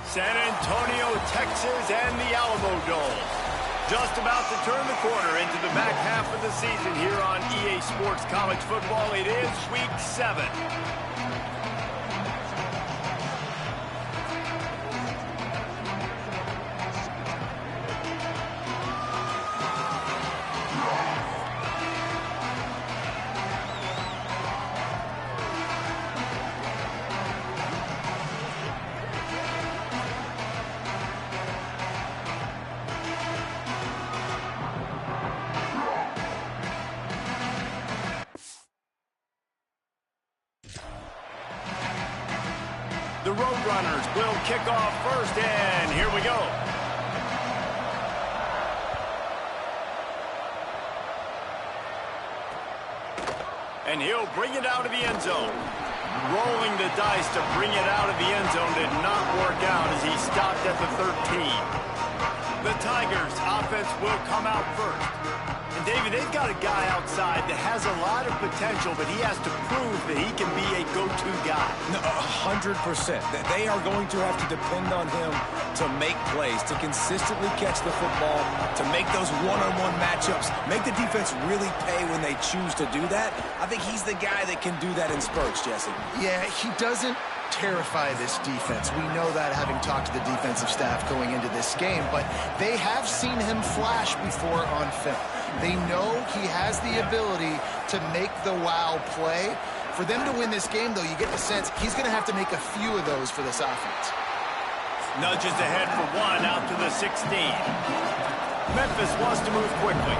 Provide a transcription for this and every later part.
San Antonio, Texas, and the Alamo Dome. Just about to turn the corner into the back half of the season here on EA Sports College Football. It is Week 7. The Roadrunners will kick off first, and here we go. And he'll bring it out of the end zone. Rolling the dice to bring it out of the end zone did not work out as he stopped at the 13. The Tigers' offense will come out first. And David, they've got a guy outside that has a lot of potential, but he has to prove that he can be a go-to guy. 100%. They are going to have to depend on him to make plays, to consistently catch the football, to make those one-on-one matchups, make the defense really pay when they choose to do that. I think he's the guy that can do that in spurts, Jesse. Yeah, he doesn't terrify this defense. We know that having talked to the defensive staff going into this game, but they have seen him flash before on film. They know he has the ability to make the wow play. For them to win this game, though, you get the sense he's going to have to make a few of those for this offense. Nudges ahead for one out to the 16. Memphis wants to move quickly.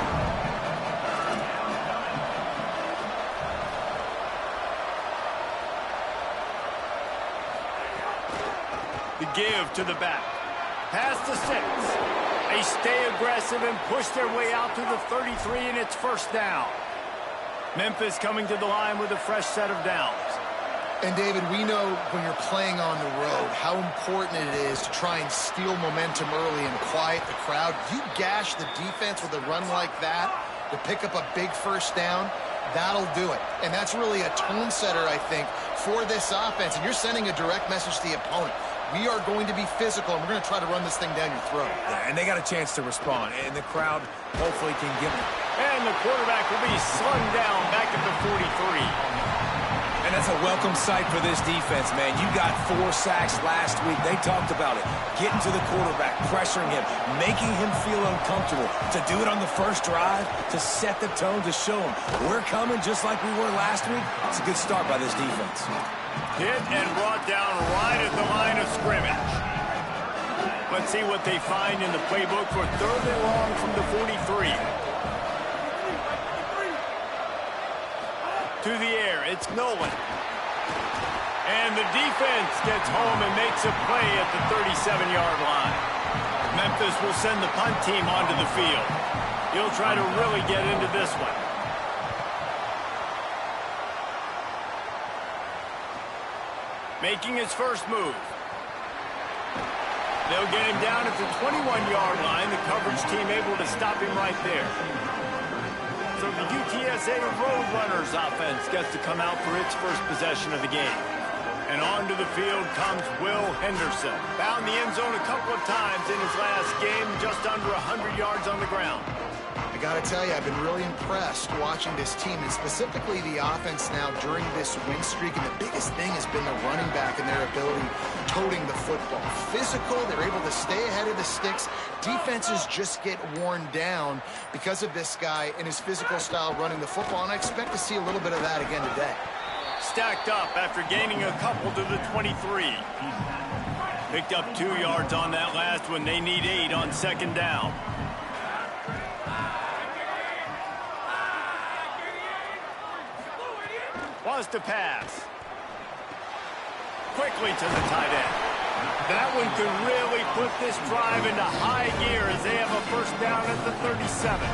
The give to the back. Pass to 6. They stay aggressive and push their way out to the 33, and it's first down. Memphis coming to the line with a fresh set of downs. And, David, we know when you're playing on the road how important it is to try and steal momentum early and quiet the crowd. You gash the defense with a run like that to pick up a big first down, that'll do it. And that's really a tone setter, I think, for this offense. And you're sending a direct message to the opponent. We are going to be physical, and we're going to try to run this thing down your throat. Yeah, and they got a chance to respond, and the crowd hopefully can give them. And the quarterback will be slung down back at the 43. And that's a welcome sight for this defense, man. You got 4 sacks last week. They talked about it. Getting to the quarterback, pressuring him, making him feel uncomfortable. To do it on the first drive, to set the tone, to show him we're coming just like we were last week. It's a good start by this defense. Hit and brought down right at the line of scrimmage. Let's see what they find in the playbook for 3rd and long from the 43. To the air, it's Nolan. And the defense gets home and makes a play at the 37-yard line. Memphis will send the punt team onto the field. He'll try to really get into this one. Making his first move. They'll get him down at the 21-yard line. The coverage team able to stop him right there. So the UTSA Roadrunners offense gets to come out for its first possession of the game. And onto the field comes Will Henderson. Found the end zone a couple of times in his last game, just under 100 yards on the ground. I got to tell you, I've been really impressed watching this team, and specifically the offense now during this win streak. And the biggest thing has been the running back and their ability toting the football. Physical, they're able to stay ahead of the sticks. Defenses just get worn down because of this guy and his physical style running the football, and I expect to see a little bit of that again today. Stacked up after gaining a couple to the 23. Picked up 2 yards on that last one. They need 8 on 2nd down. Wants to pass. Quickly to the tight end. That one could really put this drive into high gear as they have a first down at the 37.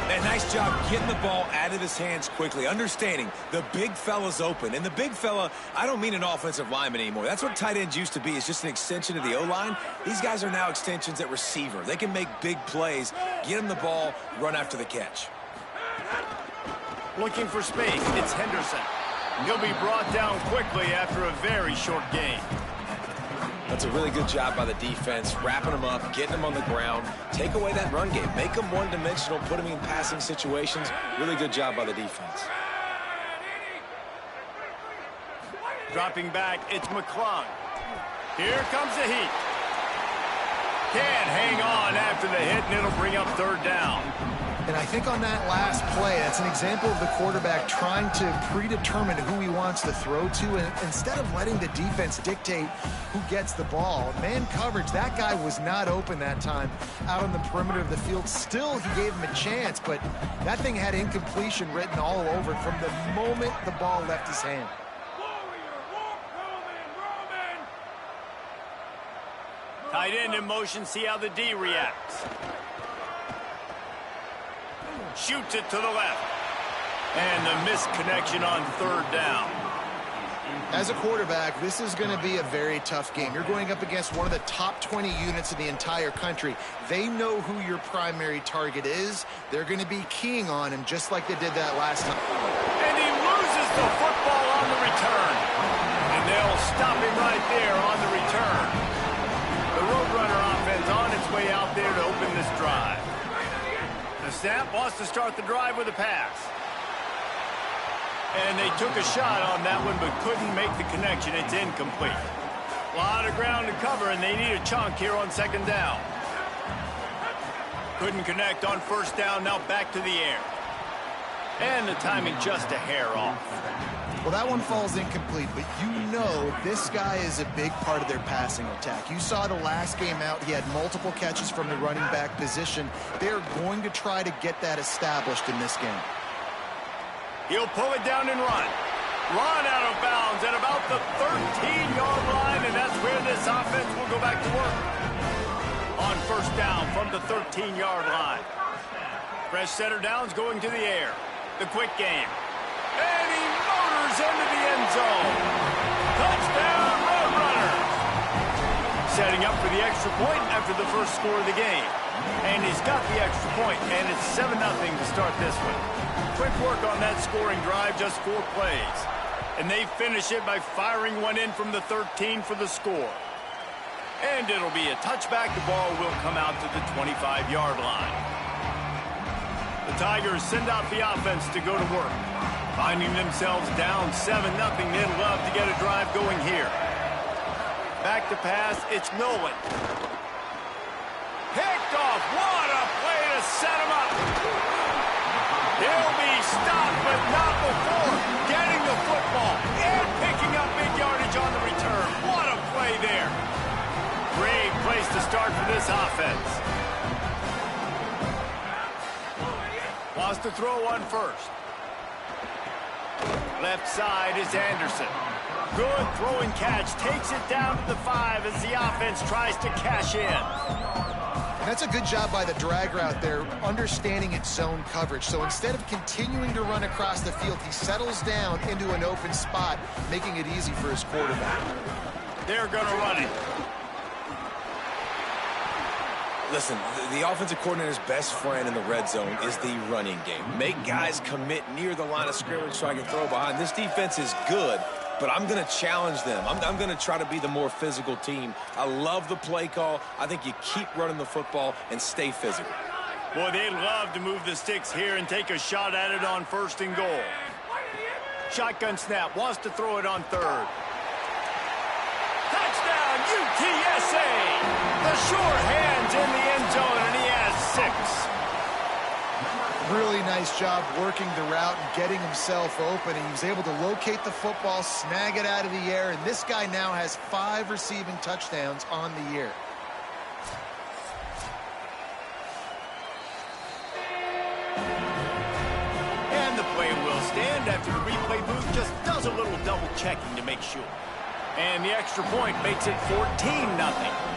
And nice job getting the ball out of his hands quickly, understanding the big fella's open. And the big fella, I don't mean an offensive lineman anymore. That's what tight ends used to be. It's just an extension of the O-line. These guys are now extensions at receiver. They can make big plays, get him the ball, run after the catch. Looking for space, it's Henderson. He'll be brought down quickly after a very short gain. But That's a really good job by the defense, wrapping them up, getting them on the ground, take away that run game, make them one-dimensional, put them in passing situations. Really good job by the defense. Dropping back, it's McClung. Here comes the heat. Can't hang on after the hit, and it'll bring up third down. And I think on that last play, that's an example of the quarterback trying to predetermine who he wants to throw to, and instead of letting the defense dictate who gets the ball. Man coverage, that guy was not open that time out on the perimeter of the field. Still, he gave him a chance, but that thing had incompletion written all over it from the moment the ball left his hand. Tight end in motion, see how the D reacts. Shoots it to the left. And the misconnection on third down. As a quarterback, this is going to be a very tough game. You're going up against one of the top 20 units in the entire country. They know who your primary target is. They're going to be keying on him just like they did that last time. And he loses the football on the return. And they'll stop him right there on the return. The Roadrunner offense on its way out there to open this drive. The snap wants to start the drive with a pass. And they took a shot on that one but couldn't make the connection. It's incomplete. A lot of ground to cover, and they need a chunk here on second down. Couldn't connect on first down, now back to the air. And the timing just a hair off. Well, that one falls incomplete, but you know this guy is a big part of their passing attack. You saw the last game out, he had multiple catches from the running back position. They're going to try to get that established in this game. He'll pull it down and run. Run out of bounds at about the 13-yard line, and that's where this offense will go back to work. On first down from the 13-yard line. Fresh center downs going to the air. The quick game. And he motors into the end zone. Touchdown, Roadrunners. Setting up for the extra point after the first score of the game. And he's got the extra point, and it's 7-0 to start this one. Quick work on that scoring drive, just 4 plays. And they finish it by firing one in from the 13 for the score. And it'll be a touchback. The ball will come out to the 25-yard line. The Tigers send out the offense to go to work. Finding themselves down 7-0, they'd love to get a drive going here. Back to pass, it's Nolan. Picked off, what a play to set him up. He'll be stopped, but not before getting the football and picking up big yardage on the return. What a play there. Great place to start for this offense. Wants to throw one first. Left side is Anderson. Good throwing catch. Takes it down to the 5 as the offense tries to cash in. And that's a good job by the drag route there, understanding its zone coverage. So instead of continuing to run across the field, he settles down into an open spot, making it easy for his quarterback. They're going to run it. Listen, the offensive coordinator's best friend in the red zone is the running game. Make guys commit near the line of scrimmage so I can throw behind. This defense is good, but I'm going to challenge them. I'm going to try to be the more physical team. I love the play call. I think you keep running the football and stay physical. Boy, they'd love to move the sticks here and take a shot at it on first and goal. Shotgun snap, wants to throw it on third. Touchdown, UTSA! The sure hands in the end zone, and he has 6. Really nice job working the route and getting himself open. And he was able to locate the football, snag it out of the air, and this guy now has 5 receiving touchdowns on the year. And the play will stand after the replay booth just does a little double checking to make sure. And the extra point makes it 14-0.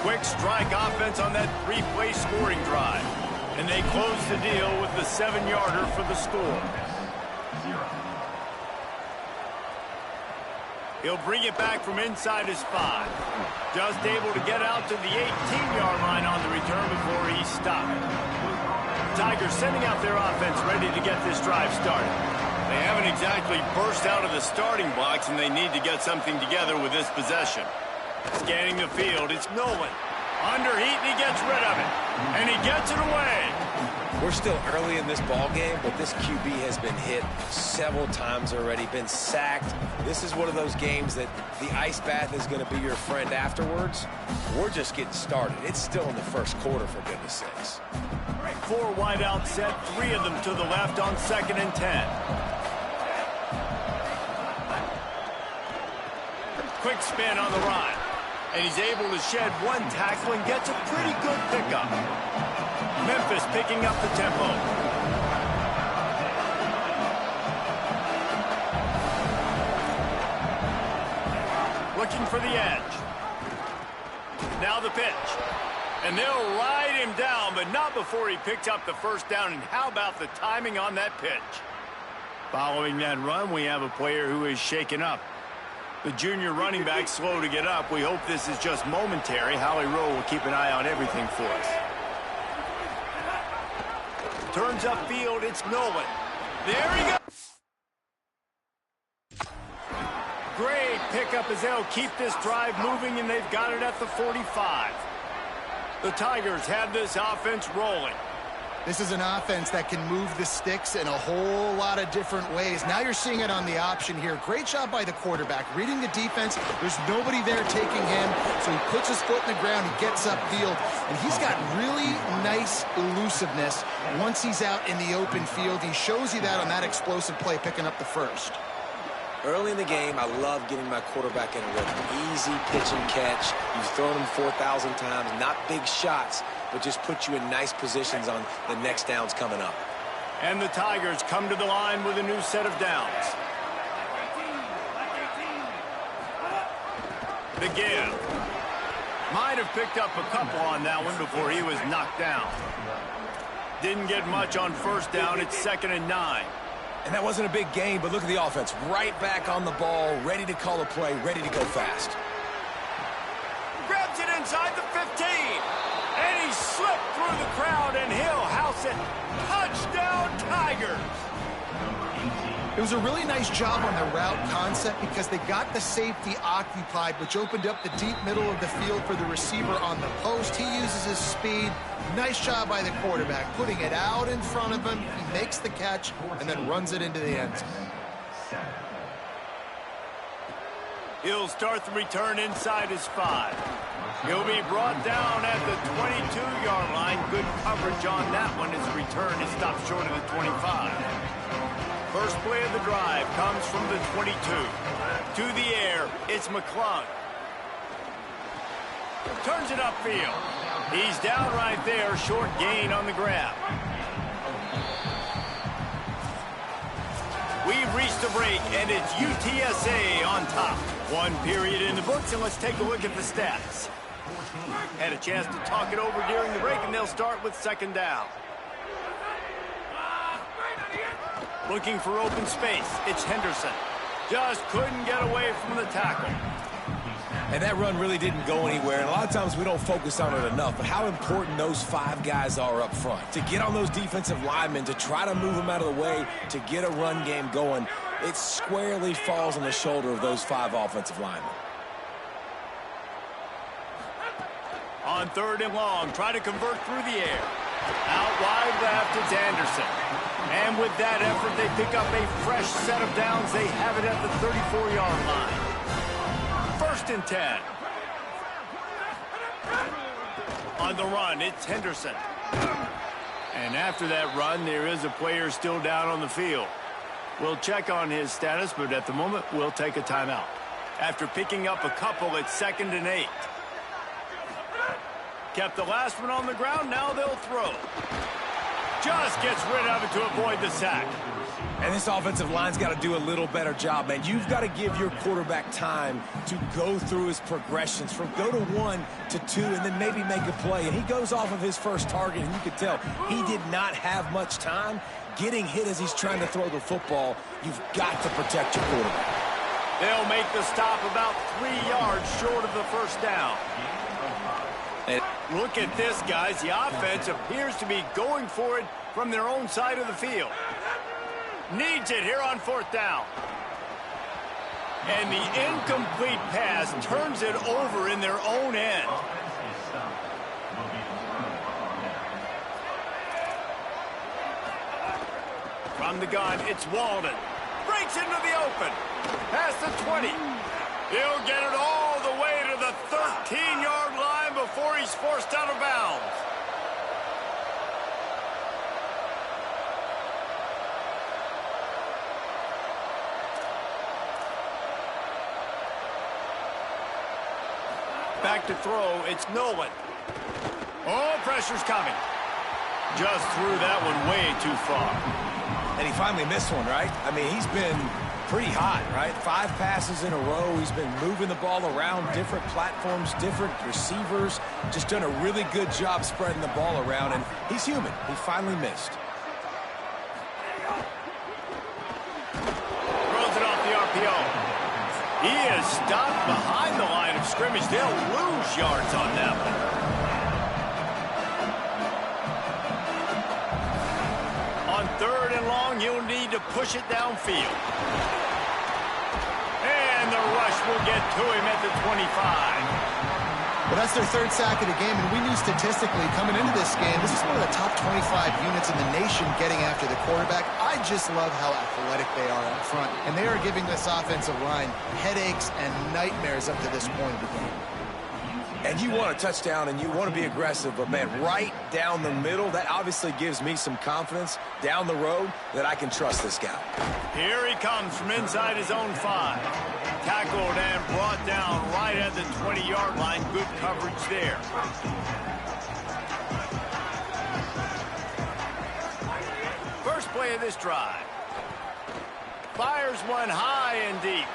Quick strike offense on that 3-play scoring drive. And they close the deal with the 7-yarder for the score. He'll bring it back from inside his 5. Just able to get out to the 18-yard line on the return before he's stopped. Tigers sending out their offense ready to get this drive started. They haven't exactly burst out of the starting blocks, and they need to get something together with this possession. Scanning the field, it's Nolan. Under heat, and he gets rid of it. And he gets it away. We're still early in this ball game, but this QB has been hit several times already, been sacked. This is one of those games that the ice bath is going to be your friend afterwards. We're just getting started. It's still in the first quarter, for goodness sakes. 4 wide out set, 3 of them to the left on 2nd and 10. Quick spin on the run. And he's able to shed 1 tackle and gets a pretty good pickup. Memphis picking up the tempo. Looking for the edge. Now the pitch. And they'll ride him down, but not before he picks up the first down. And how about the timing on that pitch? Following that run, we have a player who is shaken up. The junior running back slow to get up. We hope this is just momentary. Howie Rowe will keep an eye on everything for us. Turns upfield, it's Nolan. There he goes. Great pickup as they'll keep this drive moving, and they've got it at the 45. The Tigers have this offense rolling. This is an offense that can move the sticks in a whole lot of different ways. Now you're seeing it on the option here. Great job by the quarterback. Reading the defense, there's nobody there taking him, so he puts his foot in the ground, he gets upfield, and he's got really nice elusiveness once he's out in the open field. He shows you that on that explosive play, picking up the first. Early in the game, I love getting my quarterback in a rhythm. Easy pitch and catch. You've thrown him 4,000 times, not big shots, but just put you in nice positions on the next downs coming up. And the Tigers come to the line with a new set of downs. The give. Might have picked up a couple on that one before he was knocked down. Didn't get much on first down. It's 2nd and 9. And that wasn't a big gain, but look at the offense. Right back on the ball, ready to call a play, ready to go fast. Grabs it inside the 15. And he slipped through the crowd, and he'll house it. Touchdown, Tigers. It was a really nice job on the route concept because they got the safety occupied, which opened up the deep middle of the field for the receiver on the post. He uses his speed. Nice job by the quarterback, putting it out in front of him. He makes the catch and then runs it into the end zone. He'll start the return inside his 5. He'll be brought down at the 22-yard line. Good coverage on that one. His return is stopped short of the 25. First play of the drive comes from the 22. To the air, it's McClung. Turns it upfield. He's down right there, short gain on the grab. We've reached a break, and it's UTSA on top. 1 period in the books, and let's take a look at the stats. Had a chance to talk it over during the break, and they'll start with 2nd down. Looking for open space, it's Henderson. Just couldn't get away from the tackle. And that run really didn't go anywhere. And a lot of times we don't focus on it enough, but how important those 5 guys are up front. To get on those defensive linemen, to try to move them out of the way, to get a run game going, it squarely falls on the shoulder of those 5 offensive linemen. On 3rd and long, try to convert through the air. Out wide left, it's Anderson. And with that effort, they pick up a fresh set of downs. They have it at the 34-yard line. 1st and 10. On the run, it's Henderson. And after that run, there is a player still down on the field. We'll check on his status, but at the moment, we'll take a timeout. After picking up a couple, it's 2nd and 8. Kept the last one on the ground, now they'll throw. Just gets rid of it to avoid the sack. And this offensive line's got to do a little better job, man. You've got to give your quarterback time to go through his progressions from go to 1 to 2 and then maybe make a play. And he goes off of his first target, and you could tell he did not have much time. Getting hit as he's trying to throw the football, you've got to protect your quarterback. They'll make the stop about 3 yards short of the first down. And look at this, guys. The offense appears to be going for it from their own side of the field. Needs it here on 4th down. And the incomplete pass turns it over in their own end. From the gun, it's Walden. Breaks into the open. Past the 20. He'll get it all the way to the 13-yard line before he's forced out of bounds. Back to throw, it's Nolan. Oh, pressure's coming. Just threw that one way too far. And he finally missed one, right? I mean, he's been pretty hot, right? 5 passes in a row. He's been moving the ball around different platforms, different receivers. Just done a really good job spreading the ball around, and he's human. He finally missed. Throws it off the RPO. He is stopped behind the line of scrimmage. They'll lose yards on that one. On 3rd and long, he'll need to push it downfield. And the rush will get to him at the 25. Well, that's their 3rd sack of the game, and we knew statistically coming into this game, this is one of the top 25 units in the nation getting after the quarterback. I just love how athletic they are up front, and they are giving this offensive line headaches and nightmares up to this point of the game. And you want a touchdown and you want to be aggressive, but, man, right down the middle, that obviously gives me some confidence down the road that I can trust this guy. Here he comes from inside his own 5. Tackled and brought down right at the 20-yard line. Good coverage there. First play of this drive. Fires one high and deep.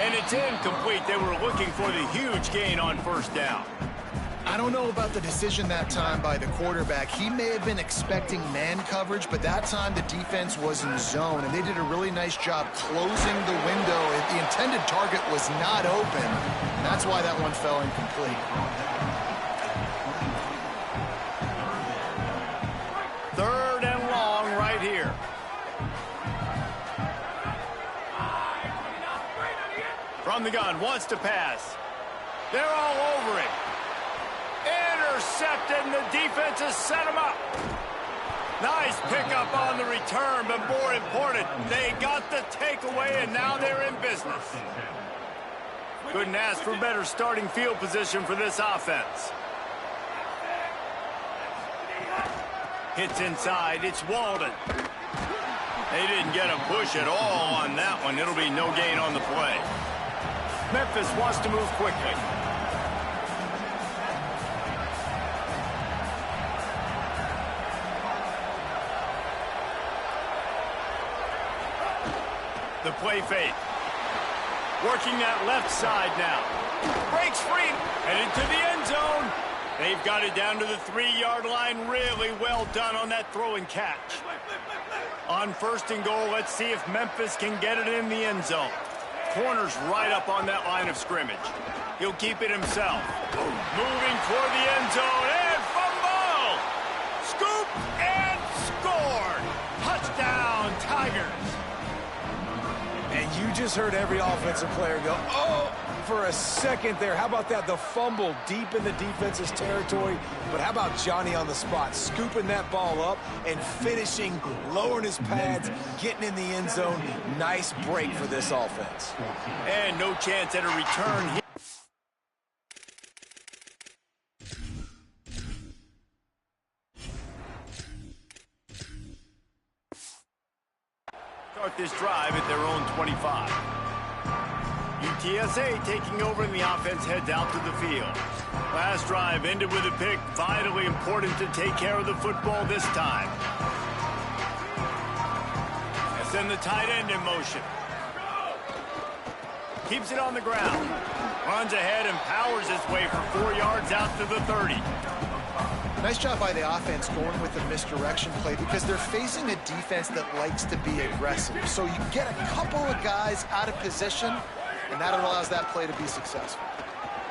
And it's incomplete. They were looking for the huge gain on 1st down. I don't know about the decision that time by the quarterback. He may have been expecting man coverage, but that time the defense was in zone, and they did a really nice job closing the window. The intended target was not open, and that's why that one fell incomplete. 3rd and long right here. From the gun, wants to pass. They're all over it. Intercepted, and the defense has set him up. Nice pickup on the return, but more important, they got the takeaway, and now they're in business. Couldn't ask for better starting field position for this offense. Hits inside, it's Walden. They didn't get a push at all on that one. It'll be no gain on the play. Memphis wants to move quickly. The play fake. Working that left side now. Breaks free and into the end zone. They've got it down to the 3-yard line. Really well done on that throw and catch. On 1st and goal, let's see if Memphis can get it in the end zone. Corner's right up on that line of scrimmage. He'll keep it himself. Moving toward the end zone, and fumble! Scoop and scored! Touchdown, Tigers! And you just heard every offensive player go, oh, for a second there. How about that? The fumble deep in the defense's territory. But how about Johnny on the spot, scooping that ball up and finishing, lowering his pads, getting in the end zone. Nice break for this offense. And no chance at a return here. Start this drive at their own 25. UTSA taking over and the offense heads out to the field. Last drive ended with a pick. Vitally important to take care of the football this time. And send the tight end in motion. Keeps it on the ground. Runs ahead and powers his way for 4 yards out to the 30. Nice job by the offense going with the misdirection play because they're facing a defense that likes to be aggressive. So you get a couple of guys out of position, and that allows that play to be successful.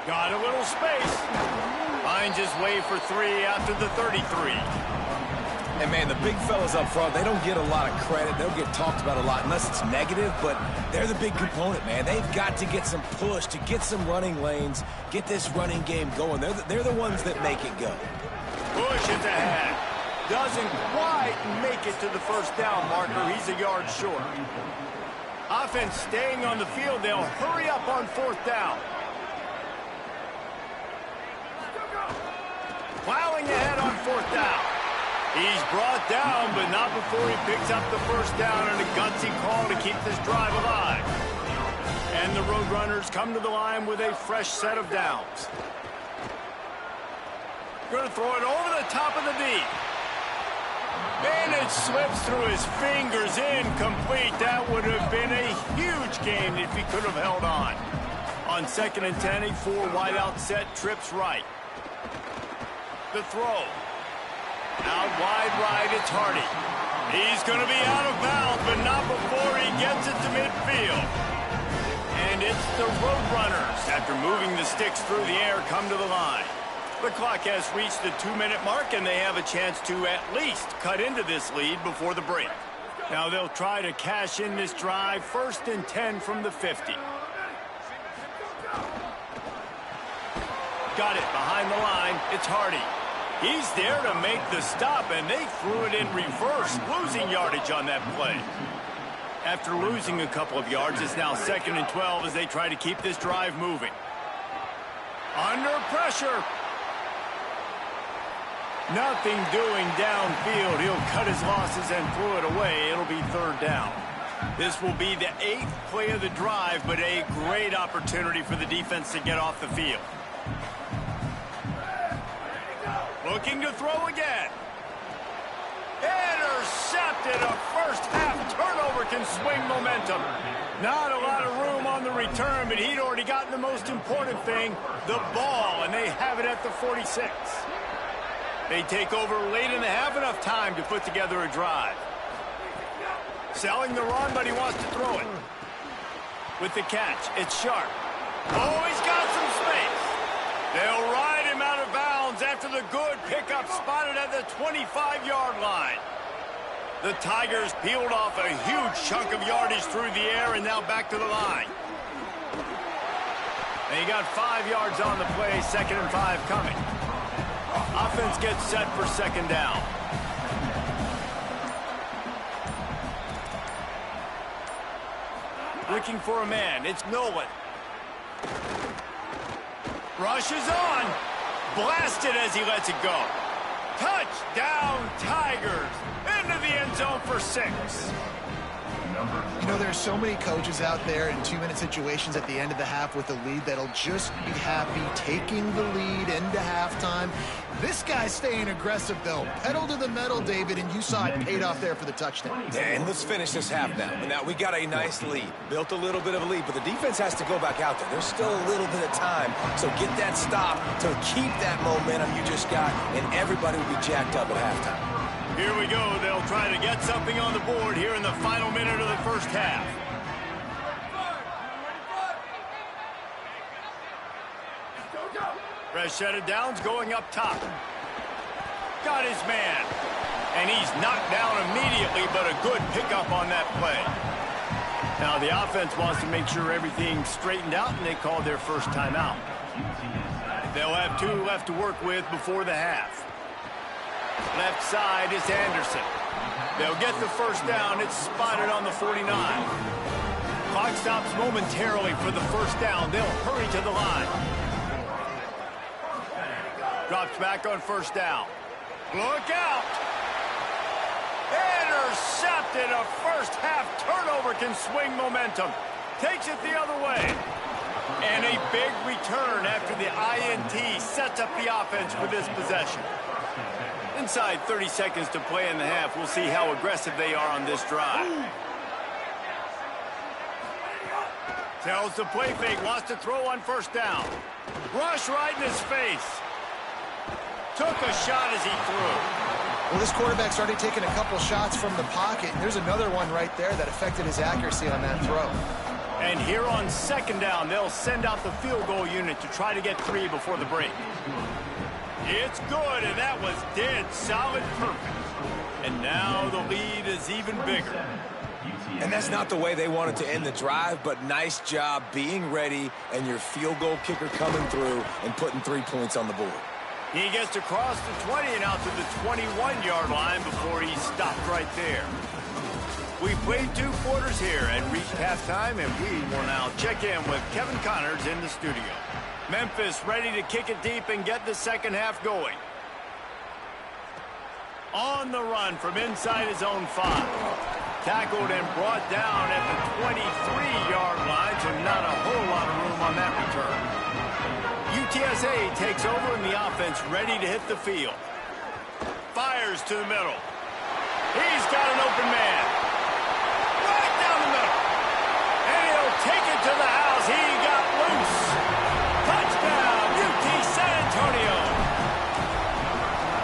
Got a little space. Finds his way for 3 out to the 33. And, man, the big fellas up front, they don't get a lot of credit. They'll get talked about a lot unless it's negative, but they're the big component, man. They've got to get some push, to get some running lanes, get this running game going. They're the ones that make it go. Push it ahead. Doesn't quite make it to the first down marker. He's a yard short. Offense staying on the field. They'll hurry up on fourth down. Plowing ahead on fourth down. He's brought down, but not before he picks up the first down and a gutsy call to keep this drive alive. And the Roadrunners come to the line with a fresh set of downs. Going to throw it over the top of the deep. And it slips through his fingers, incomplete. That would have been a huge gain if he could have held on. On 2nd and 10, a 4-wideout set, trips right. The throw. Out wide right, it's Hardy. He's going to be out of bounds, but not before he gets it to midfield. And it's the Roadrunners, after moving the sticks through the air, come to the line. The clock has reached the 2-minute mark, and they have a chance to at least cut into this lead before the break. Now they'll try to cash in this drive, 1st and 10 from the 50. Got it behind the line, it's Hardy. He's there to make the stop, and they threw it in reverse, losing yardage on that play. After losing a couple of yards, it's now 2nd and 12 as they try to keep this drive moving. Under pressure. Nothing doing downfield. He'll cut his losses and throw it away. It'll be 3rd down. This will be the 8th play of the drive, but a great opportunity for the defense to get off the field. Looking to throw again. Intercepted. A first-half turnover can swing momentum. Not a lot of room on the return, but he'd already gotten the most important thing, the ball, and they have it at the 46. They take over late in the half, enough time to put together a drive. Selling the run, but he wants to throw it. With the catch, it's Sharp. Oh, he's got some space. They'll ride him out of bounds after the good pickup spotted at the 25-yard line. The Tigers peeled off a huge chunk of yardage through the air and now back to the line. They got 5 yards on the play, 2nd and 5 coming. Offense gets set for 2nd down. Looking for a man, it's Nolan. Rushes on. Blasted as he lets it go. Touchdown, Tigers. Into the end zone for 6. You know, there's so many coaches out there in 2-minute situations at the end of the half with the lead that'll just be happy taking the lead into halftime. This guy's staying aggressive, though. Pedal to the metal, David, and you saw it paid off there for the touchdown. And let's finish this half now. Now, we got a nice lead. Built a little bit of a lead, but the defense has to go back out there. There's still a little bit of time. So get that stop to keep that momentum you just got, and everybody will be jacked up at halftime. Here we go. They'll try to get something on the board here in the final minute of the first half. Fresh set of downs going up top. Got his man. And he's knocked down immediately, but a good pickup on that play. Now the offense wants to make sure everything's straightened out, and they call their first timeout. They'll have 2 left to work with before the half. Left side is Anderson. They'll get the first down. It's spotted on the 49. Clock stops momentarily for the first down. They'll hurry to the line. Drops back on first down. Look out! Intercepted. A first-half turnover can swing momentum. Takes it the other way. And a big return after the INT sets up the offense for this possession. Inside 30 seconds to play in the half. We'll see how aggressive they are on this drive. Tells the play fake, wants to throw on first down. Rush right in his face. Took a shot as he threw. Well, this quarterback's already taken a couple shots from the pocket. There's another one right there that affected his accuracy on that throw. And here on second down, they'll send out the field goal unit to try to get 3 before the break. It's good, and that was dead solid perfect. And now the lead is even bigger. And that's not the way they wanted to end the drive, but nice job being ready and your field goal kicker coming through and putting 3 points on the board. He gets to cross the 20 and out to the 21-yard line before he stopped right there. We played 2 quarters here and reached halftime, and we will now check in with Kevin Connors in the studio. Memphis ready to kick it deep and get the second half going. On the run from inside his own 5. Tackled and brought down at the 23-yard line, so not a whole lot of room on that return. UTSA takes over in the offense, ready to hit the field. Fires to the middle. He's got an open man. Right down the middle. And he'll take it to the house. He got loose. Touchdown, UT San Antonio.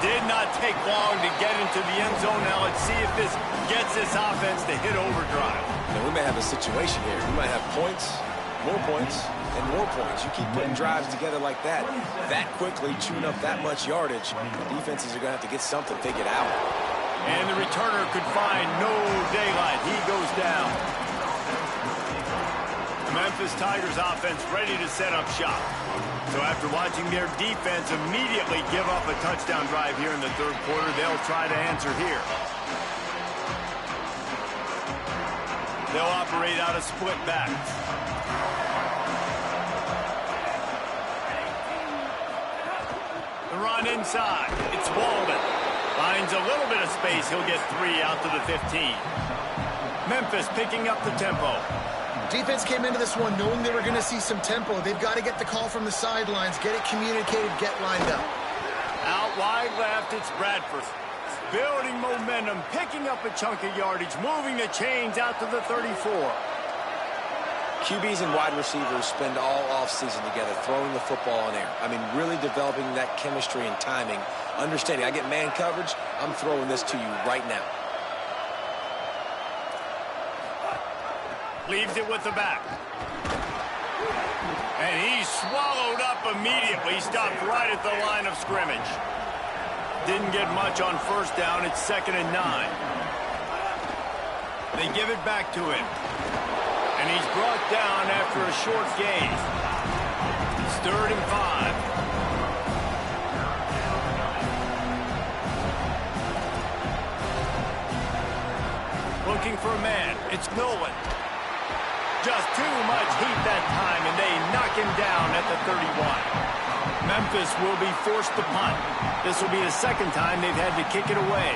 Did not take long to get into the end zone. Now let's see if this gets this offense to hit overdrive. Now, we may have a situation here. We might have points, and more points. You keep putting drives together like that quickly, chewing up that much yardage, defenses are going to have to get something figured out. And the returner could find no daylight. He goes down. The Memphis Tigers offense ready to set up shop. So after watching their defense immediately give up a touchdown drive here in the third quarter, they'll try to answer here. They'll operate out of split backs. The run inside. It's Walden. Finds a little bit of space. He'll get 3 out to the 15. Memphis picking up the tempo. Defense came into this one knowing they were going to see some tempo. They've got to get the call from the sidelines, get it communicated, get lined up. Out wide left, it's Bradford. Building momentum, picking up a chunk of yardage, moving the chains out to the 34. QBs and wide receivers spend all offseason together throwing the football in air. I mean, really developing that chemistry and timing. Understanding, I get man coverage, I'm throwing this to you right now. Leaves it with the back. And he's swallowed up immediately. Stopped right at the line of scrimmage. Didn't get much on first down. It's 2nd and 9. They give it back to him. And he's brought down after a short gain. It's 3rd and 5. Looking for a man. It's Nolan. Just too much heat that time, and they knock him down at the 31. Memphis will be forced to punt. This will be the second time they've had to kick it away.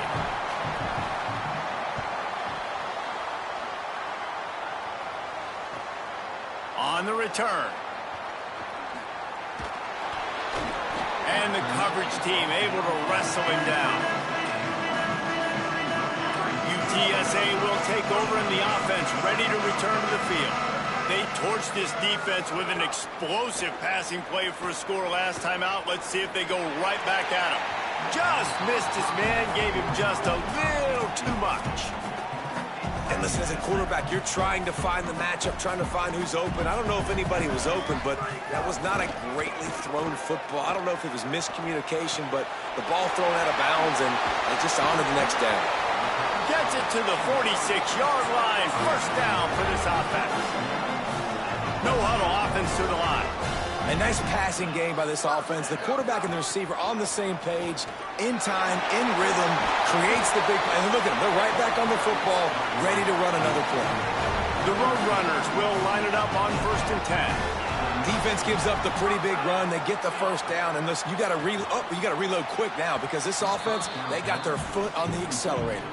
On the return. And the coverage team able to wrestle him down. UTSA will take over in the offense, ready to return to the field. They torched this defense with an explosive passing play for a score last time out. Let's see if they go right back at him. Just missed his man, gave him just a little too much. And listen, as a quarterback, you're trying to find the matchup, trying to find who's open. I don't know if anybody was open, but that was not a greatly thrown football. I don't know if it was miscommunication, but the ball thrown out of bounds and just on to the next down. Gets it to the 46-yard line. First down for this offense. No huddle offense to the line. A nice passing game by this offense. The quarterback and the receiver on the same page, in time, in rhythm, creates the big play. And look at them. They're right back on the football, ready to run another play. The road runners will line it up on 1st and 10. Defense gives up the pretty big run. They get the first down. And listen, you got to reload quick now because this offense, they got their foot on the accelerator.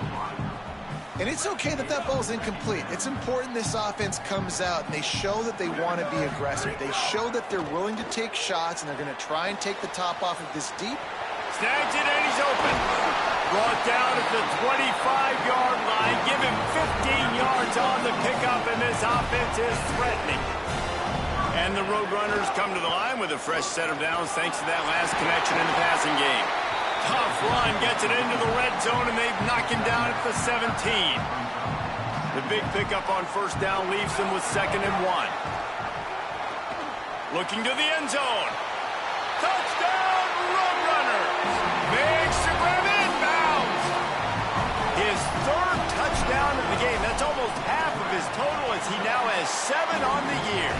And it's okay that that ball's incomplete. It's important this offense comes out and they show that they want to be aggressive. They show that they're willing to take shots and they're going to try and take the top off of this deep. Snags it and he's open. Brought down at the 25-yard line. Give him 15 yards on the pickup, and this offense is threatening. And the Roadrunners come to the line with a fresh set of downs thanks to that last connection in the passing game. Tough run, gets it into the red zone, and they've knocked him down at the 17. The big pickup on first down leaves them with 2nd and 1. Looking to the end zone. Touchdown, Roadrunners! Makes the grab inbounds. 7 on the year.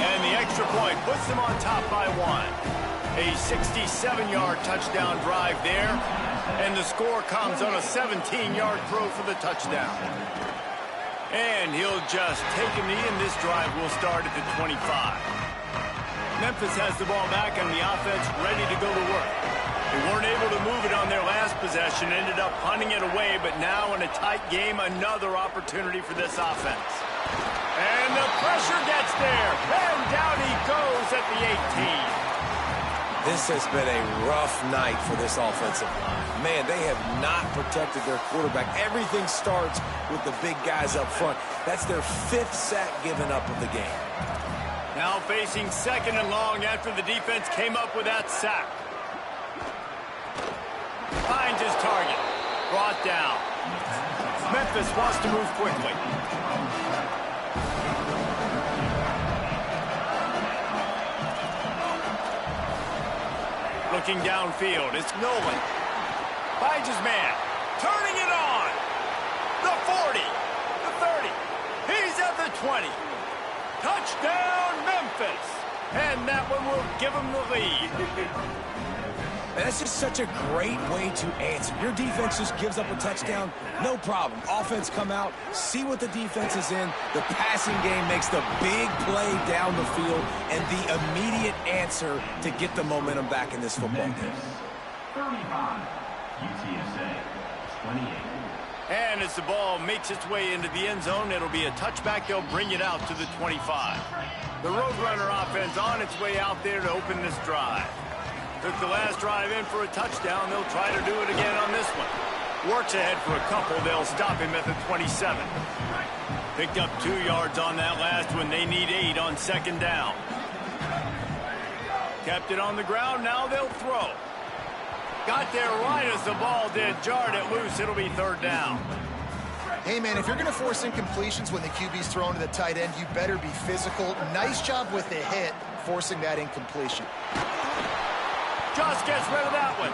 And the extra point puts them on top by 1. A 67-yard touchdown drive there. And the score comes on a 17-yard throw for the touchdown. And he'll just take a knee, and this drive will start at the 25. Memphis has the ball back, and the offense ready to go to work. They weren't able to move it on their last possession, ended up punting it away, but now in a tight game, another opportunity for this offense. And the pressure gets there, and down he goes at the 18. This has been a rough night for this offensive line. Man, they have not protected their quarterback. Everything starts with the big guys up front. That's their 5th sack given up of the game. Now facing 2nd and long after the defense came up with that sack. Finds his target. Brought down. Memphis wants to move quickly. Looking downfield, it's Nolan. Finds his man. Turning it on. The 40. The 30. He's at the 20. Touchdown, Memphis. And that one will give him the lead. Man, that's just such a great way to answer. Your defense just gives up a touchdown, no problem. Offense come out, see what the defense is in. The passing game makes the big play down the field and the immediate answer to get the momentum back in this football game. 35, UTSA, 28. And as the ball makes its way into the end zone, it'll be a touchback. They'll bring it out to the 25. The Roadrunner offense on its way out there to open this drive. Took the last drive in for a touchdown. They'll try to do it again on this one. Works ahead for a couple. They'll stop him at the 27. Picked up 2 yards on that last one. They need 8 on 2nd down. Kept it on the ground. Now they'll throw. Got there right as the ball did. Jarred it loose. It'll be 3rd down. Hey, man, if you're going to force incompletions when the QB's thrown to the tight end, you better be physical. Nice job with the hit, forcing that incompletion. Just gets rid of that one.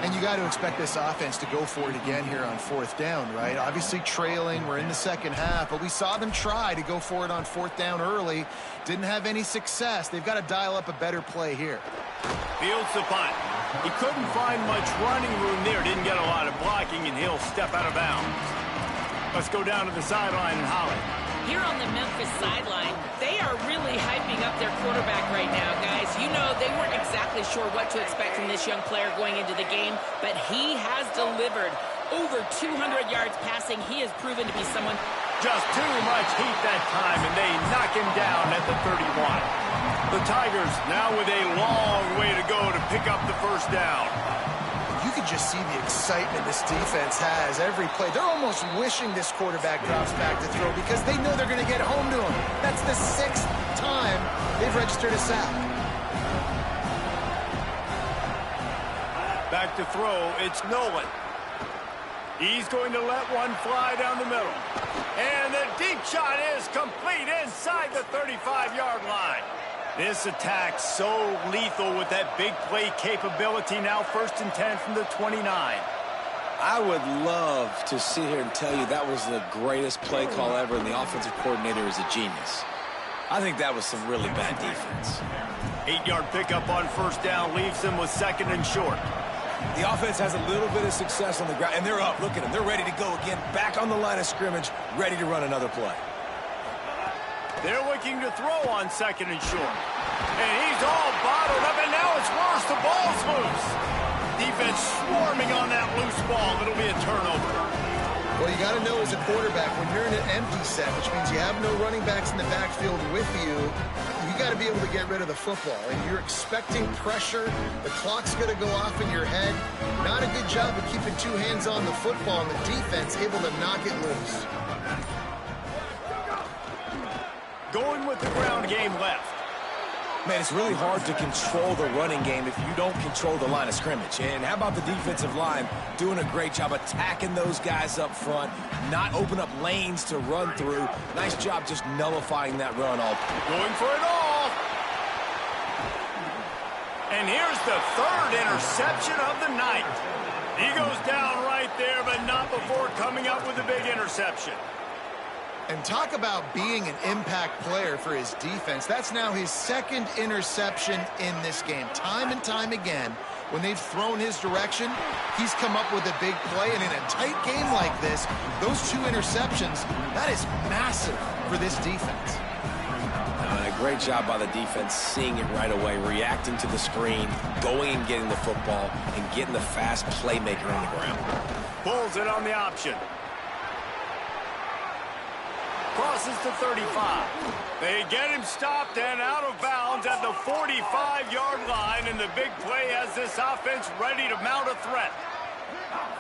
And you got to expect this offense to go for it again here on 4th down, right? Obviously trailing, we're in the 2nd half, but we saw them try to go for it on 4th down early. Didn't have any success. They've got to dial up a better play here. Fields the punt. He couldn't find much running room there. Didn't get a lot of blocking, and he'll step out of bounds. Let's go down to the sideline and Holly. Here on the Memphis sideline, they are really hyping up their quarterback right now, guys. You know, they weren't exactly sure what to expect from this young player going into the game, but he has delivered over 200 yards passing. He has proven to be someone. Just too much heat that time, and they knock him down at the 31. The Tigers now with a long way to go to pick up the 1st down. You can just see the excitement this defense has every play. They're almost wishing this quarterback drops back to throw because they know they're going to get home to him. That's the 6th time they've registered a sack. Back to throw, it's Nolan. He's going to let one fly down the middle. And the deep shot is complete inside the 35-yard line. This attack so lethal with that big play capability. Now 1st and 10 from the 29. I would love to sit here and tell you that was the greatest play call ever, and the offensive coordinator is a genius. I think that was some really bad defense. 8-yard pickup on 1st down leaves them with 2nd and short. The offense has a little bit of success on the ground, and they're up. Look at them. They're ready to go again, back on the line of scrimmage, ready to run another play. They're looking to throw on 2nd and short. And he's all bottled up, and now it's worse. The ball's loose. Defense swarming on that loose ball. It'll be a turnover. Well, you got to know as a quarterback, when you're in an empty set, which means you have no running backs in the backfield with you, you got to be able to get rid of the football. And you're expecting pressure. The clock's going to go off in your head. Not a good job of keeping 2 hands on the football, and the defense able to knock it loose. Going with the ground game left. Man, it's really hard to control the running game if you don't control the line of scrimmage. And how about the defensive line doing a great job attacking those guys up front, not open up lanes to run through. Nice job just nullifying that run all. Going for it all. And here's the 3rd interception of the night. He goes down right there, but not before coming up with a big interception. And talk about being an impact player for his defense. That's now his second interception in this game. Time and time again, when they've thrown his direction, he's come up with a big play. And in a tight game like this, those 2 interceptions, that is massive for this defense. A great job by the defense seeing it right away, reacting to the screen, going and getting the football, and getting the fast playmaker on the ground. Pulls it on the option. Crosses to 35. They get him stopped and out of bounds at the 45-yard line, and the big play has this offense ready to mount a threat.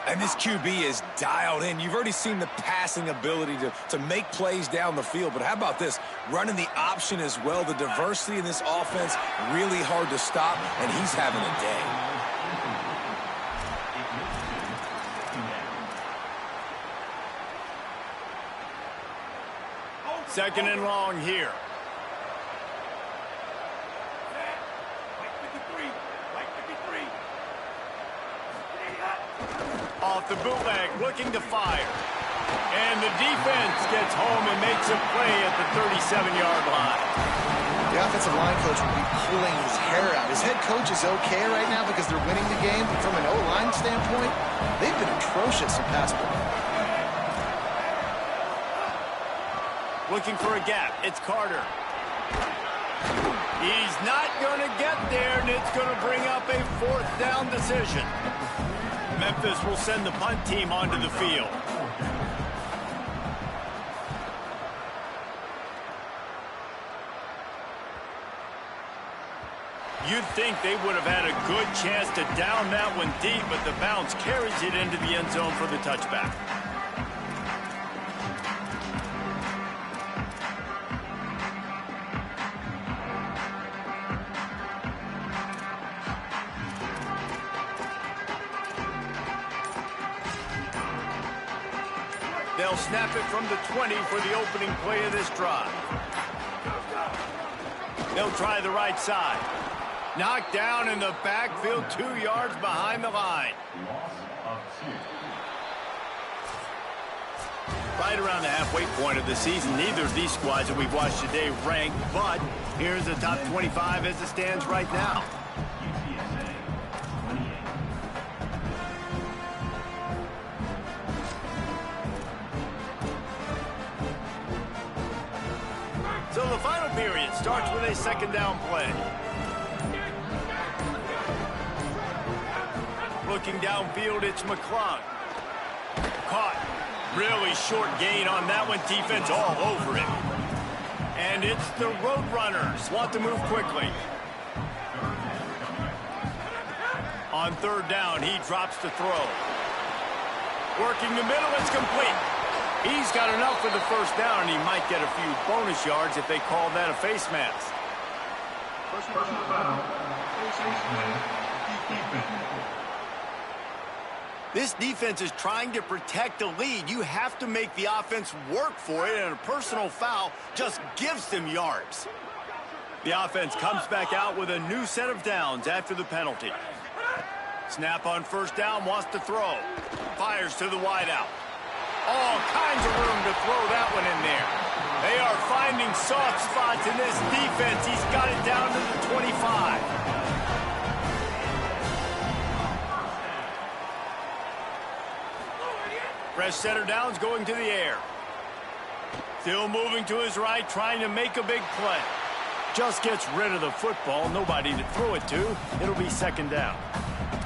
And this QB is dialed in. You've already seen the passing ability to make plays down the field, but how about this? Running the option as well. The diversity in this offense, really hard to stop, and he's having a day. Second and long here. Off the bootleg, looking to fire. And the defense gets home and makes a play at the 37-yard line. The offensive line coach will be pulling his hair out. His head coach is okay right now because they're winning the game. But from an O-line standpoint, they've been atrocious in pass play. Looking for a gap. It's Carter. He's not going to get there, and it's going to bring up a 4th down decision. Memphis will send the punt team onto the field. You'd think they would have had a good chance to down that one deep, but the bounce carries it into the end zone for the touchback. They'll snap it from the 20 for the opening play of this drive. They'll try the right side. Knocked down in the backfield, 2 yards behind the line. Right around the halfway point of the season, neither of these squads that we've watched today rank, but here's the top 25 as it stands right now. So the final period starts with a 2nd down play. Looking downfield, it's McClung. Caught. Really short gain on that one. Defense all over it. And it's the Roadrunners. Want to move quickly. On 3rd down, he drops to throw. Working the middle, it's complete. He's got enough for the 1st down, and he might get a few bonus yards if they call that a face mask. Personal foul. This defense is trying to protect a lead. You have to make the offense work for it, and a personal foul just gives them yards. The offense comes back out with a new set of downs after the penalty. Snap on 1st down, wants to throw. Fires to the wideout. All kinds of room to throw that one in there. They are finding soft spots in this defense. He's got it down to the 25. Fresh center downs going to the air. Still moving to his right, trying to make a big play. Just gets rid of the football. Nobody to throw it to. It'll be 2nd down.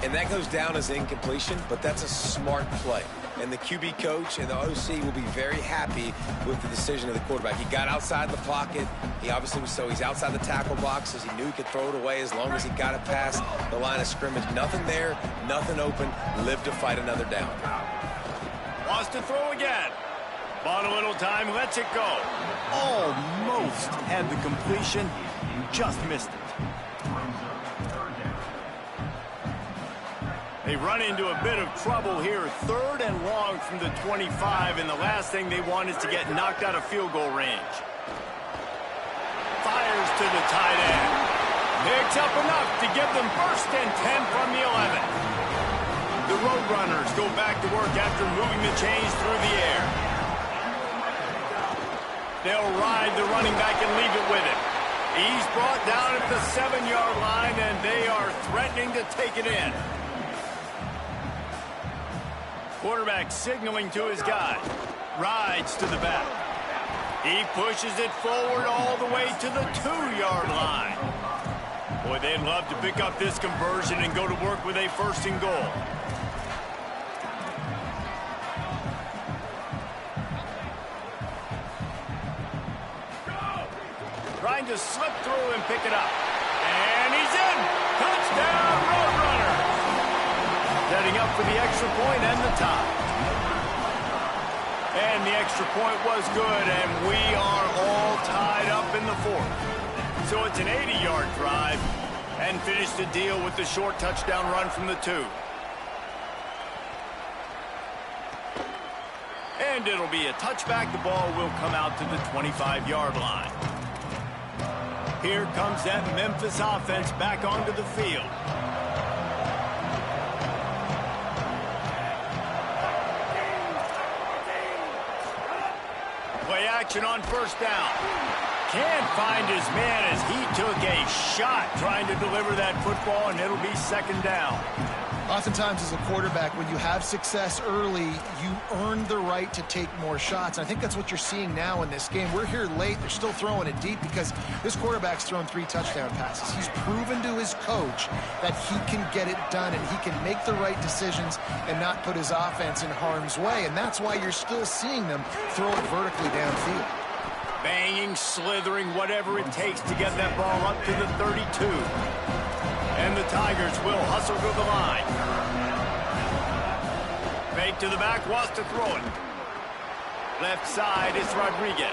And that goes down as incompletion, but that's a smart play. And the QB coach and the OC will be very happy with the decision of the quarterback. He got outside the pocket. He obviously was he's outside the tackle boxes. He knew he could throw it away as long as he got it past the line of scrimmage. Nothing there, nothing open. Live to fight another down. Wants to throw again. Bought a little time, lets it go. Almost had the completion, just missed it. They run into a bit of trouble here. 3rd and long from the 25, and the last thing they want is to get knocked out of field goal range. Fires to the tight end. Picks up enough to give them 1st and 10 from the 11. The Roadrunners go back to work after moving the chains through the air. They'll ride the running back and leave it with him. He's brought down at the 7-yard line, and they are threatening to take it in. Quarterback signaling to his guy. Rides to the back. He pushes it forward all the way to the 2-yard line. Boy, they'd love to pick up this conversion and go to work with a 1st and goal. Trying to slip through and pick it up. And he's in! Touchdown, Roadrunner! Setting up for the extra point and the tie. And the extra point was good, and we are all tied up in the 4th. So it's an 80-yard drive, and finish the deal with the short touchdown run from the 2. And it'll be a touchback. The ball will come out to the 25-yard line. Here comes that Memphis offense back onto the field. Play action on 1st down. Can't find his man as he took a shot trying to deliver that football, and it'll be 2nd down. Oftentimes as a quarterback, when you have success early, you earn the right to take more shots. I think that's what you're seeing now in this game. We're here late. They're still throwing it deep because this quarterback's thrown 3 touchdown passes. He's proven to his coach that he can get it done and he can make the right decisions and not put his offense in harm's way. And that's why you're still seeing them throw it vertically downfield. Banging, slithering, whatever it takes to get that ball up to the 32. And the Tigers will hustle to the line. Fake to the back, wants to throw it. Left side, it's Rodriguez.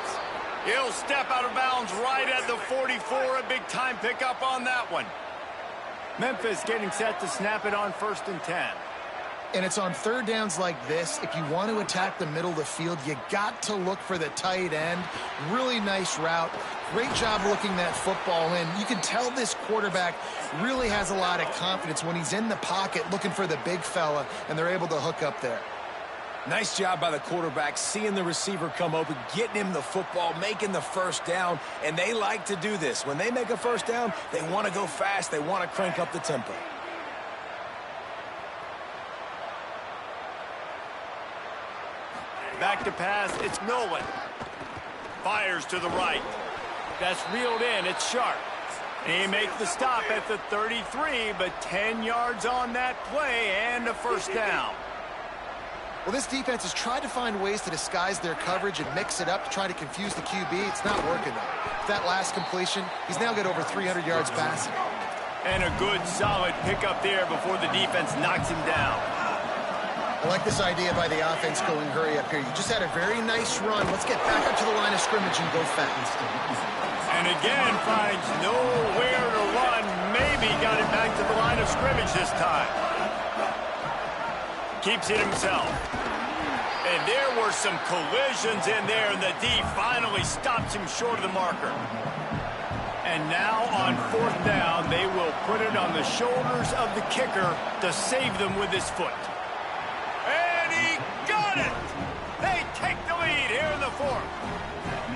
He'll step out of bounds right at the 44. A big-time pickup on that one. Memphis getting set to snap it on 1st and 10. And it's on 3rd downs like this. If you want to attack the middle of the field, you got to look for the tight end. Really nice route. Great job looking that football in. You can tell this quarterback really has a lot of confidence when he's in the pocket looking for the big fella, and they're able to hook up there. Nice job by the quarterback, seeing the receiver come open, getting him the football, making the 1st down, and they like to do this. When they make a 1st down, they want to go fast. They want to crank up the tempo. Back to pass, it's Nolan. Fires to the right. That's reeled in, it's Sharp. He makes the stop at the 33, but 10 yards on that play and a 1st down. Well, this defense has tried to find ways to disguise their coverage and mix it up to try to confuse the QB. It's not working, though. That last completion, he's now got over 300 yards passing. And a good, solid pickup there before the defense knocks him down. I like this idea by the offense going hurry up here. You just had a very nice run. Let's get back up to the line of scrimmage and go fast. And again, finds nowhere to run. Maybe got it back to the line of scrimmage this time. Keeps it himself. And there were some collisions in there, and the D finally stops him short of the marker. And now on 4th down, they will put it on the shoulders of the kicker to save them with his foot. And he got it! They take the lead here in the 4th.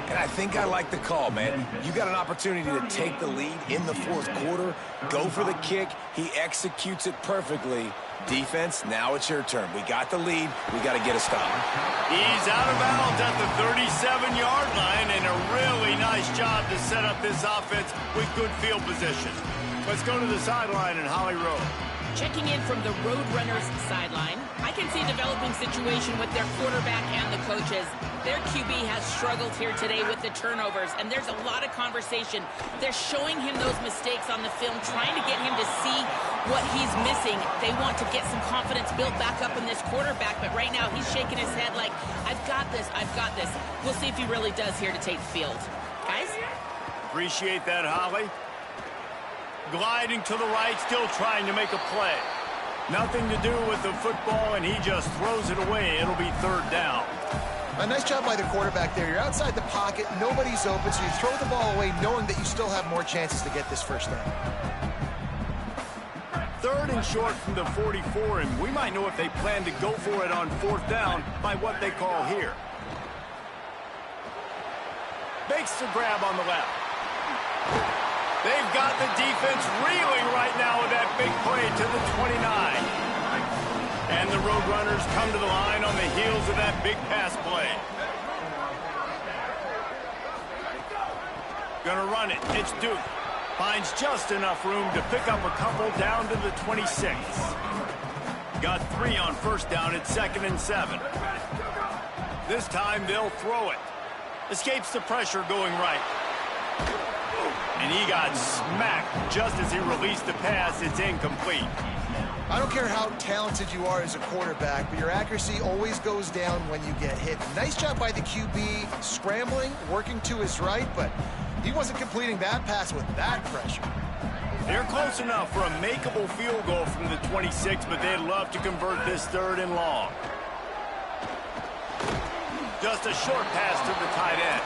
And I think I like the call, man. You got an opportunity to take the lead in the 4th quarter. Go for the kick. He executes it perfectly. Defense, now it's your turn. We got the lead. We got to get a stop. He's out of bounds at the 37-yard line, and a really nice job to set up this offense with good field position. Let's go to the sideline in Holly Rowe. Checking in from the Roadrunners sideline, I can see a developing situation with their quarterback and the coaches. Their QB has struggled here today with the turnovers, and there's a lot of conversation. They're showing him those mistakes on the film, trying to get him to see what he's missing. They want to get some confidence built back up in this quarterback, but right now he's shaking his head like, I've got this, I've got this. We'll see if he really does here to take the field. Guys? Appreciate that, Holly. Gliding to the right, still trying to make a play. Nothing to do with the football, and he just throws it away. It'll be 3rd down. A nice job by the quarterback there. You're outside the pocket, nobody's open, so you throw the ball away knowing that you still have more chances to get this 1st down. 3rd and short from the 44, and we might know if they plan to go for it on 4th down by what they call here. Makes the grab on the left. They've got the defense reeling right now with that big play to the 29. And the Roadrunners come to the line on the heels of that big pass play. Gonna run it. It's Duke. Finds just enough room to pick up a couple down to the 26. Got 3 on first down at 2nd and 7. This time they'll throw it. Escapes the pressure going right. And he got smacked just as he released the pass. It's incomplete. I don't care how talented you are as a quarterback, but your accuracy always goes down when you get hit. Nice job by the QB scrambling, working to his right, but he wasn't completing that pass with that pressure. They're close enough for a makeable field goal from the 26, but they'd love to convert this 3rd and long. Just a short pass to the tight end.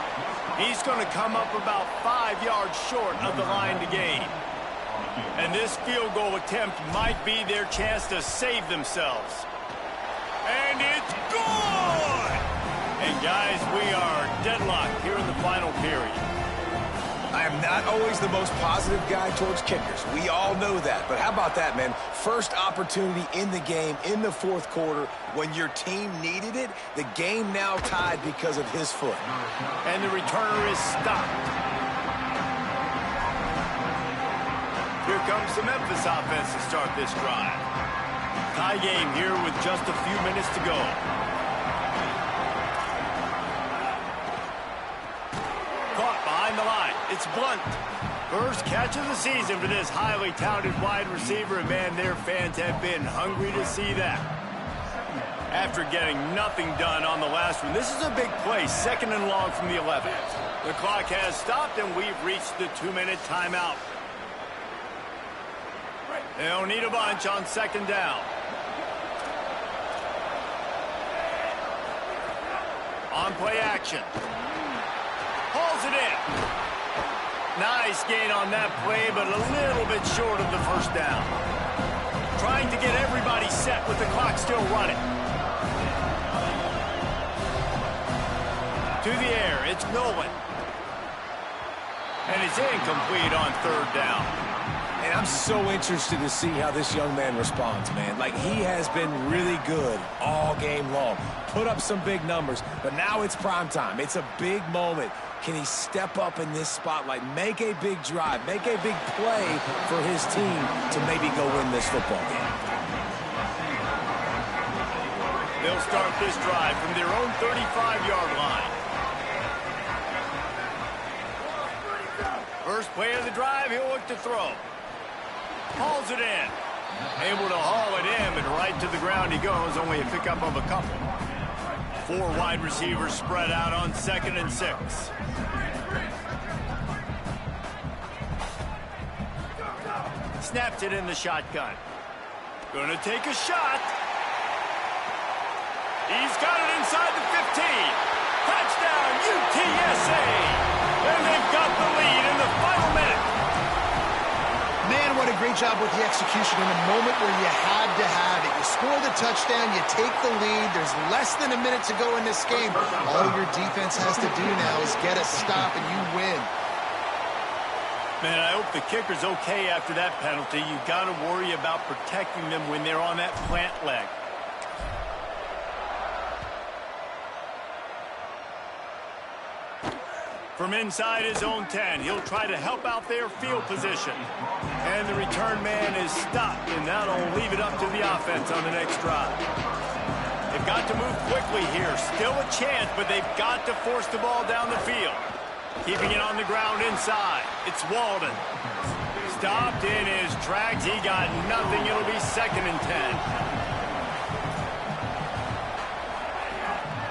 He's going to come up about 5 yards short of the line to gain. And this field goal attempt might be their chance to save themselves. And it's good! And guys, we are deadlocked here in the final period. I am not always the most positive guy towards kickers. We all know that. But how about that, man? First opportunity in the game, in the 4th quarter, when your team needed it, the game now tied because of his foot. And the returner is stopped. Here comes the Memphis offense to start this drive. Tie game here with just a few minutes to go. Caught behind the line. It's Blunt. First catch of the season for this highly talented wide receiver, and man, their fans have been hungry to see that. After getting nothing done on the last one, this is a big play, 2nd and long from the 11. The clock has stopped, and we've reached the 2-minute timeout. They'll need a bunch on 2nd down. On play action. Hauls it in. Nice gain on that play, but a little bit short of the 1st down. Trying to get everybody set with the clock still running. To the air, it's Nolan. And it's incomplete on 3rd down. And I'm so interested to see how this young man responds, man. Like, he has been really good all game long. Put up some big numbers, but now it's prime time. It's a big moment. Can he step up in this spotlight, make a big drive, make a big play for his team to maybe go win this football game? They'll start this drive from their own 35-yard line. First play of the drive, he'll look to throw. Hauls it in. Able to haul it in, but right to the ground he goes, only a pickup of a couple. 4 wide receivers spread out on 2nd and 6. Snaps it in the shotgun. Gonna take a shot. He's got it inside the 15. Touchdown, UTSA! And they've got the lead in the final minute. Man, what a great job with the execution in a moment where you had to have it. You score the touchdown, you take the lead. There's less than a minute to go in this game. All your defense has to do now is get a stop and you win. Man, I hope the kicker's okay after that penalty. You got to worry about protecting them when they're on that plant leg. From inside his own 10, he'll try to help out their field position. And the return man is stopped, and that'll leave it up to the offense on the next drive. They've got to move quickly here. Still a chance, but they've got to force the ball down the field. Keeping it on the ground inside. It's Walden. Stopped in his tracks. He got nothing. It'll be 2nd and 10.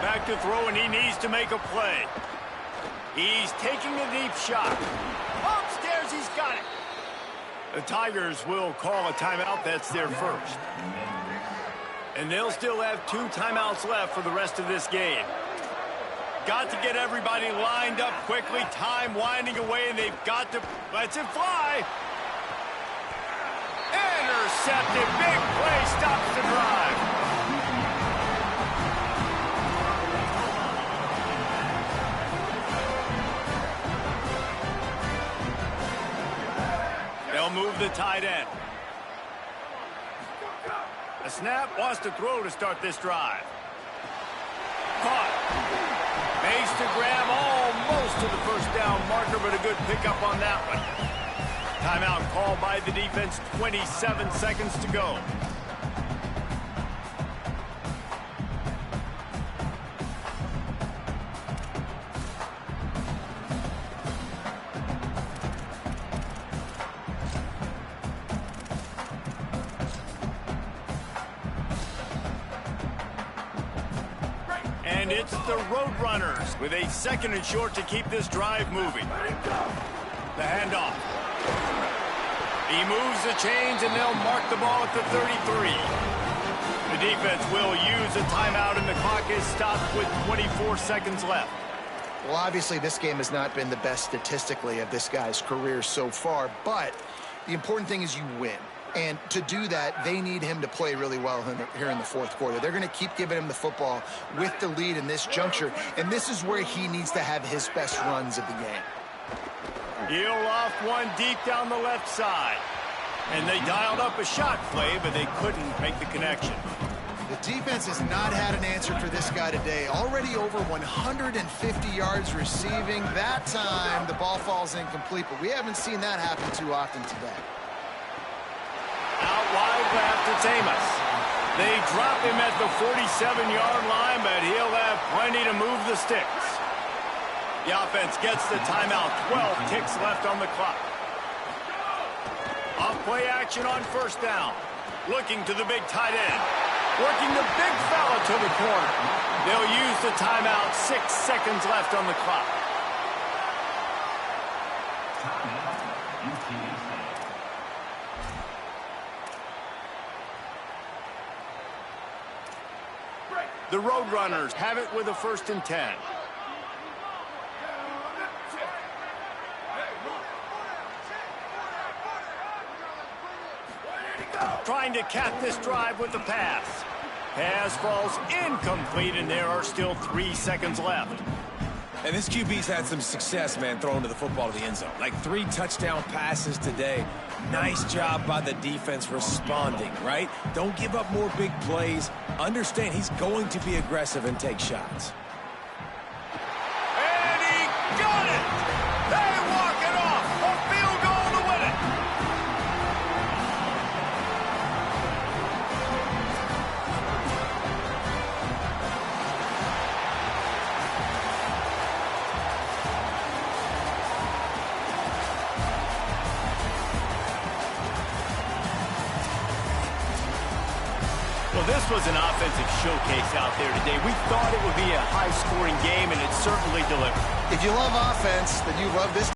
Back to throw, and he needs to make a play. He's taking a deep shot. Upstairs, he's got it. The Tigers will call a timeout. That's their first. And they'll still have 2 timeouts left for the rest of this game. Got to get everybody lined up quickly. Time winding away, and they've got to let it fly. Intercepted. Big play stops the drive. the tight end. A snap, wants to throw to start this drive. Caught. Makes to grab almost to the first down marker, but a good pickup on that one. Timeout called by the defense, 27 seconds to go. And it's the Roadrunners with a 2nd and short to keep this drive moving. The handoff. He moves the chains, and they'll mark the ball at the 33. The defense will use a timeout, and the clock is stopped with 24 seconds left. Well, obviously, this game has not been the best statistically of this guy's career so far, but the important thing is you win. And to do that, they need him to play really well here in the fourth quarter. They're going to keep giving him the football with the lead in this juncture, and this is where he needs to have his best runs of the game. He'll off one deep down the left side. And they dialed up a shot play, but they couldn't make the connection. The defense has not had an answer for this guy today. Already over 150 yards receiving. That time, the ball falls incomplete, but we haven't seen that happen too often today. Out wide left, it's Amos. They drop him at the 47-yard line, but he'll have plenty to move the sticks. The offense gets the timeout. 12 ticks left on the clock. Off play action on first down. Looking to the big tight end. Working the big fella to the corner. They'll use the timeout. 6 seconds left on the clock. The Roadrunners have it with a 1st and 10. Trying to cap this drive with the pass. Pass falls incomplete, and there are still 3 seconds left. And this QB's had some success, man, throwing to the football to the end zone. Like 3 touchdown passes today. Nice job by the defense responding, right? Don't give up more big plays. Understand he's going to be aggressive and take shots. And he got it! They walk it off! A field goal to win it! Well, this was an offensive showcase out there today. We thought it would be a high-scoring game, and it certainly delivered. If you love offense, then you love this